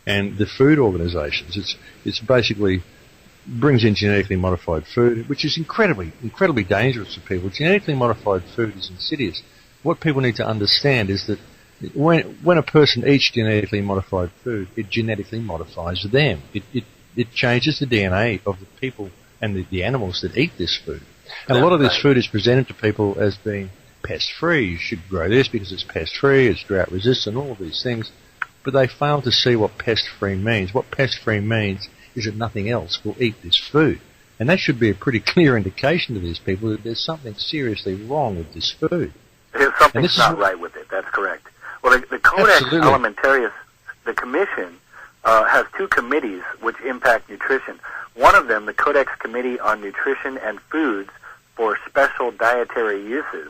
and the food organisations. It's basically brings in genetically modified food, which is incredibly dangerous for people. Genetically modified food is insidious. What people need to understand is that when a person eats genetically modified food, it genetically modifies them. It changes the DNA of the people and the animals that eat this food. And a lot of this food is presented to people as being pest-free. You should grow this because it's pest-free, it's drought-resistant, all of these things. But they fail to see what pest-free means. What pest-free means is that nothing else will eat this food. And that should be a pretty clear indication to these people that there's something seriously wrong with this food. Something's not right with it, that's correct. Well, the Codex Alimentarius, the Commission, has two committees which impact nutrition. One of them, the Codex Committee on Nutrition and Foods for Special Dietary Uses.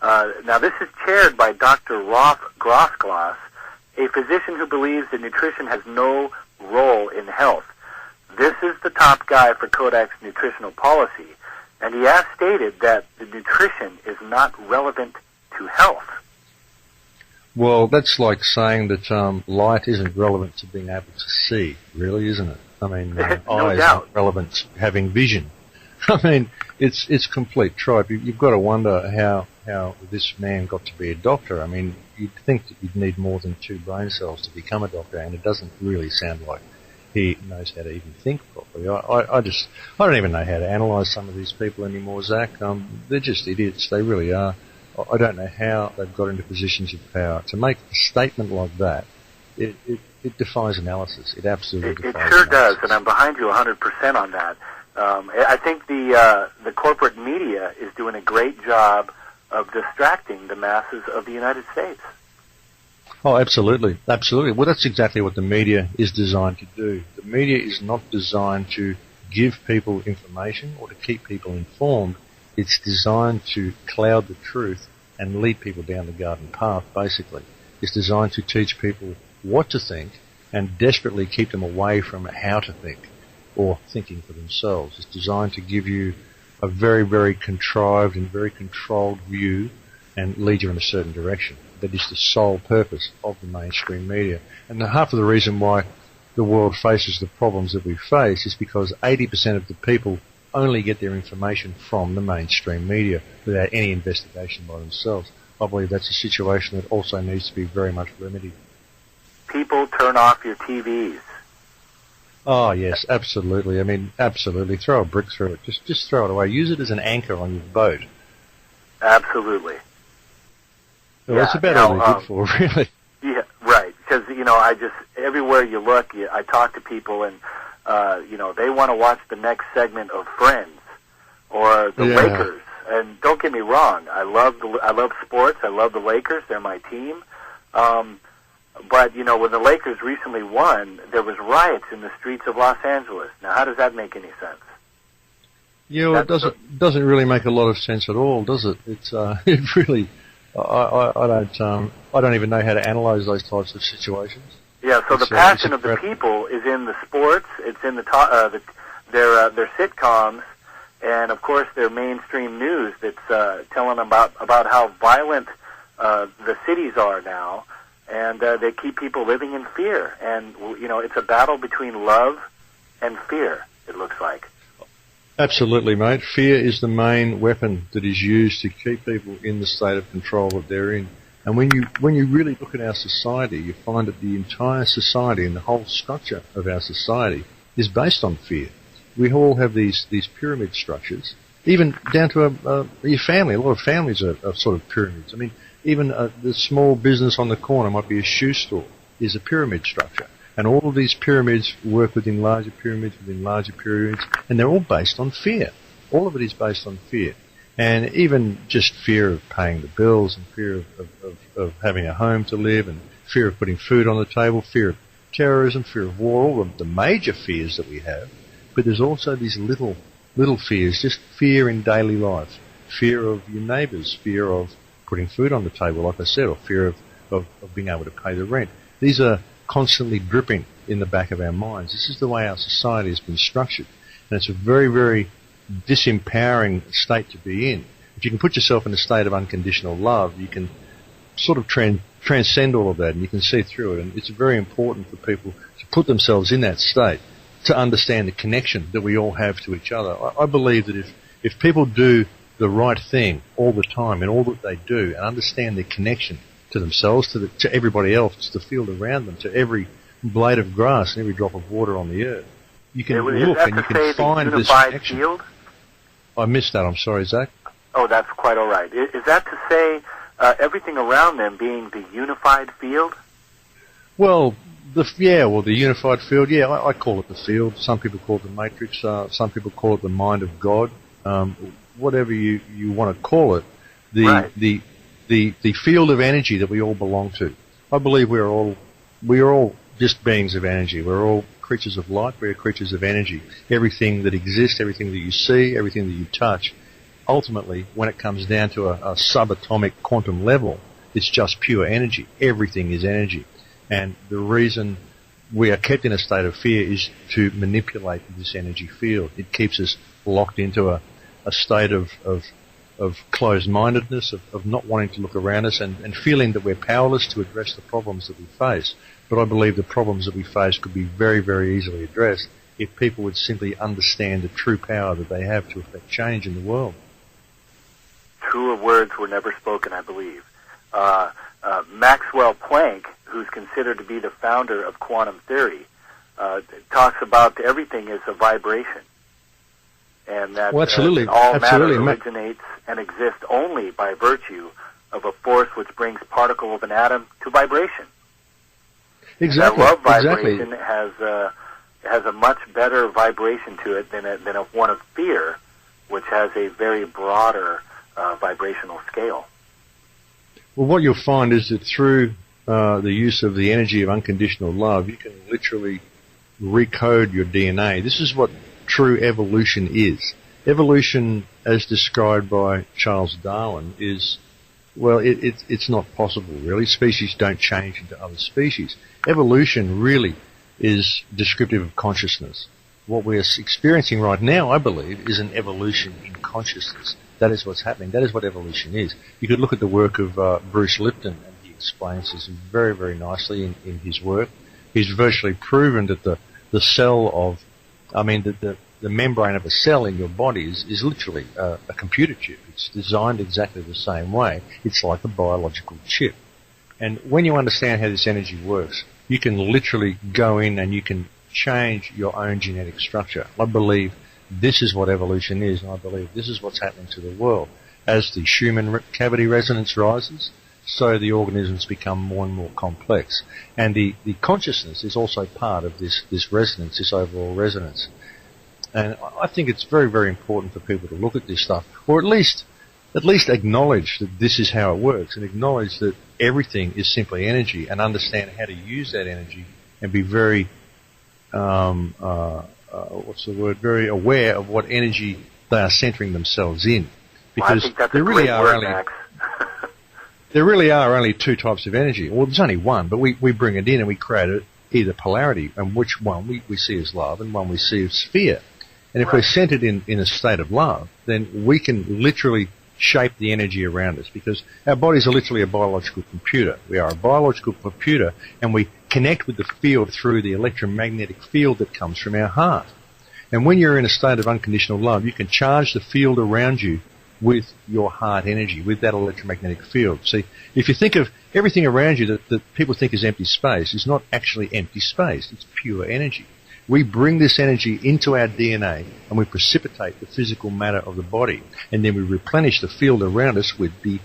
Now, this is chaired by Dr. Rolf Grossglass, a physician who believes that nutrition has no role in health. This is the top guy for Codex nutritional policy, and he has stated that the nutrition is not relevant to health. Well, that's like saying that light isn't relevant to being able to see, really, isn't it? I mean, eyes aren't relevant to having vision. I mean, it's complete tripe. You've got to wonder how this man got to be a doctor. I mean, you'd think that you'd need more than 2 brain cells to become a doctor, and it doesn't really sound like he knows how to even think properly. I don't even know how to analyse some of these people anymore, Zach. They're just idiots. They really are. I don't know how they've got into positions of power. To make a statement like that, it defies analysis. It absolutely defies analysis. It sure does, and I'm behind you 100% on that. I think the corporate media is doing a great job of distracting the masses of the United States. Oh, absolutely. Absolutely. Well, that's exactly what the media is designed to do. The media is not designed to give people information or to keep people informed. It's designed to cloud the truth and lead people down the garden path, basically. It's designed to teach people what to think and desperately keep them away from how to think or thinking for themselves. It's designed to give you a very, very contrived and very controlled view and lead you in a certain direction. That is the sole purpose of the mainstream media. And half of the reason why the world faces the problems that we face is because 80% of the people only get their information from the mainstream media without any investigation by themselves. I believe that's a situation that also needs to be very much remedied. People, turn off your TVs. Oh, yes, absolutely. I mean, absolutely. Throw a brick through it. Just throw it away. Use it as an anchor on your boat. Absolutely. Well, that's about all they're good for, really. Yeah, right. Because, everywhere you look, I talk to people and, they want to watch the next segment of Friends or the Lakers. And don't get me wrong, I love sports. I love the Lakers. They're my team. But, when the Lakers recently won, there was riots in the streets of Los Angeles. Now, how does that make any sense? Yeah, well, it doesn't really make a lot of sense at all, does it? It really. I don't even know how to analyse those types of situations. Yeah, so the passion of the people is in the sports. It's in their sitcoms, and of course their mainstream news that's telling about how violent the cities are now, and they keep people living in fear. And it's a battle between love and fear. It looks like. Absolutely, mate. Fear is the main weapon that is used to keep people in the state of control that they're in. And when you really look at our society, you find that the entire society and the whole structure of our society is based on fear. We all have these pyramid structures, even down to your family. A lot of families are sort of pyramids. I mean, even the small business on the corner might be a shoe store, is a pyramid structure. And all of these pyramids work within larger pyramids, and they're all based on fear. All of it is based on fear. And even just fear of paying the bills and fear of having a home to live and fear of putting food on the table, fear of terrorism, fear of war, all of the major fears that we have. But there's also these little fears, just fear in daily life. Fear of your neighbours, fear of putting food on the table, like I said, or fear of being able to pay the rent. These are constantly dripping in the back of our minds. This is the way our society has been structured. And it's a very, very disempowering state to be in. If you can put yourself in a state of unconditional love, you can sort of transcend all of that, and you can see through it. And it's very important for people to put themselves in that state to understand the connection that we all have to each other. I believe that if people do the right thing all the time in all that they do and understand their connection to themselves, to everybody else, to the field around them, to every blade of grass and every drop of water on the earth, you can look and you can find this connection. Field? I missed that. I'm sorry, Zach. Oh, that's quite all right. Is that to say everything around them being the unified field? Well, the unified field. Yeah, I call it the field. Some people call it the matrix. Some people call it the mind of God. Whatever you want to call it, the field of energy that we all belong to. I believe we are all just beings of energy. We're all creatures of light. We are creatures of energy. Everything that exists, everything that you see, everything that you touch, ultimately, when it comes down to a subatomic quantum level, it's just pure energy. Everything is energy. And the reason we are kept in a state of fear is to manipulate this energy field. It keeps us locked into a state of closed-mindedness, of not wanting to look around us and feeling that we're powerless to address the problems that we face. But I believe the problems that we face could be very, very easily addressed if people would simply understand the true power that they have to affect change in the world. Truer words were never spoken, I believe. Maxwell Planck, who's considered to be the founder of quantum theory, talks about everything as a vibration. And that all matter originates and exists only by virtue of a force which brings particle of an atom to vibration. Exactly. That love vibration has a much better vibration to it than a one of fear, which has a very broader vibrational scale. Well, what you'll find is that through the use of the energy of unconditional love, you can literally recode your DNA. This is what true evolution is. Evolution, as described by Charles Darwin, is, well, it's not possible, really. Species don't change into other species. Evolution really is descriptive of consciousness. What we're experiencing right now, I believe, is an evolution in consciousness. That is what's happening. That is what evolution is. You could look at the work of Bruce Lipton, and he explains this very, very nicely in his work. He's virtually proven that the cell of, the membrane of a cell in your body is literally a computer chip. It's designed exactly the same way. It's like a biological chip. And when you understand how this energy works, you can literally go in and you can change your own genetic structure. I believe this is what evolution is, and I believe this is what's happening to the world. As the Schumann cavity resonance rises, so the organisms become more and more complex. And the consciousness is also part of this resonance, this overall resonance. And I think it's very, very important for people to look at this stuff, or at least acknowledge that this is how it works, and acknowledge that everything is simply energy, and understand how to use that energy, and be very, very aware of what energy they are centering themselves in. Because there really are only two types of energy. Well, there's only one, but we bring it in and we create either polarity, and which one we see as love and one we see as fear. And if we're centered in a state of love, then we can literally shape the energy around us, because our bodies are literally a biological computer. We are a biological computer, and we connect with the field through the electromagnetic field that comes from our heart. And when you're in a state of unconditional love, you can charge the field around you with your heart energy, with that electromagnetic field. See, if you think of everything around you that people think is empty space, is not actually empty space. It's pure energy. We bring this energy into our DNA and we precipitate the physical matter of the body, and then we replenish the field around us with the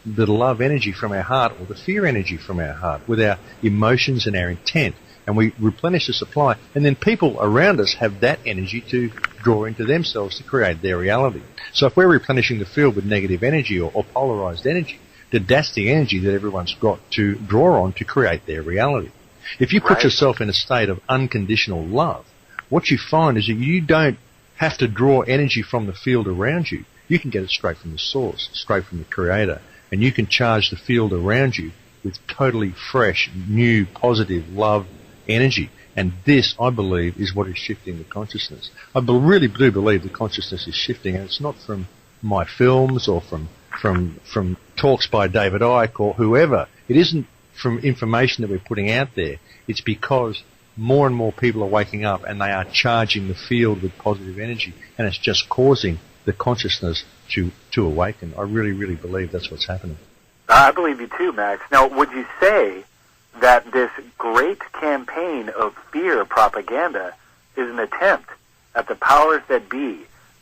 love energy from our heart, or the fear energy from our heart, with our emotions and our intent, and we replenish the supply, and then people around us have that energy to draw into themselves to create their reality. So if we're replenishing the field with negative energy or polarized energy, then that's the energy that everyone's got to draw on to create their reality. If you put yourself in a state of unconditional love, what you find is that you don't have to draw energy from the field around you. You can get it straight from the source, straight from the Creator, and you can charge the field around you with totally fresh, new, positive love energy. And this, I believe, is what is shifting the consciousness. I really do believe the consciousness is shifting, and it's not from my films or from talks by David Icke or whoever. It isn't from information that we're putting out there. It's because more and more people are waking up and they are charging the field with positive energy, and it's just causing the consciousness to awaken. I really, really believe that's what's happening. I believe you too, Max. Now, would you say that this great campaign of fear propaganda is an attempt at the powers that be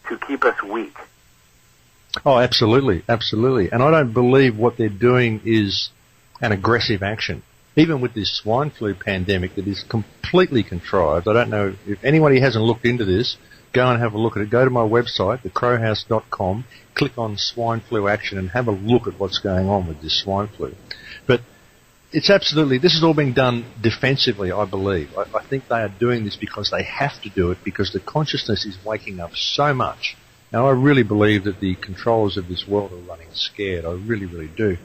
to keep us weak? Oh, absolutely, absolutely. And I don't believe what they're doing is an aggressive action. Even with this swine flu pandemic that is completely contrived, I don't know if anybody hasn't looked into this, go and have a look at it. Go to my website, thecrowhouse.com, click on swine flu action and have a look at what's going on with this swine flu. But it's absolutely, this is all being done defensively, I believe. I think they are doing this because they have to do it, because the consciousness is waking up so much. Now, I really believe that the controllers of this world are running scared. I really, really do.